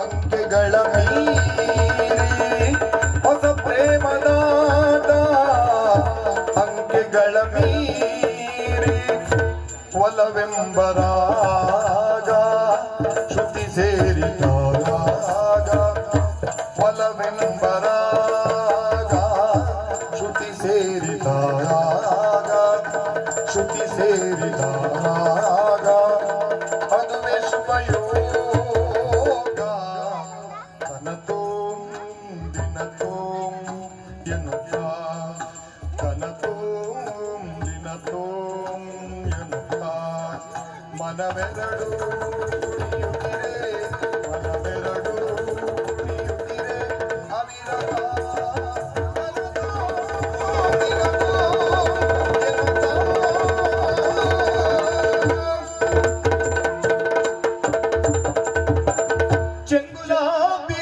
ಅಂಕೆಗಳ ಮೀರಿ ಹೊಸ ಪ್ರೇಮದಾಟ ಅಂಕೆಗಳ ಮೀರಿ ಒಲವೆಂಬರಾಗ ಶ್ರುತಿ ಸೇರಿದಾಗ ಒಲವೆಂಬರಾಗ ಶ್ರುತಿ ಸೇರಿದಾಗ ಶ್ರುತಿ ಸೇರಿದಾಗ ಅದುವೇ ಶುಭಯೋಗ ತನತೋಂ ದಿನತೋಂ ಎನ್ನುತ್ತಾ ತನತೋಂ ದಿನತೋಂ ಎನ್ನುತ್ತಾ ಮನವೆರಡು ಉಳಿಯುತ್ತಿರೆ ಮನವೆರಡು ಉಳಿಯುತ್ತಿರೆ ಅವಿರತ ಚೆಂಗುಲಾಬಿ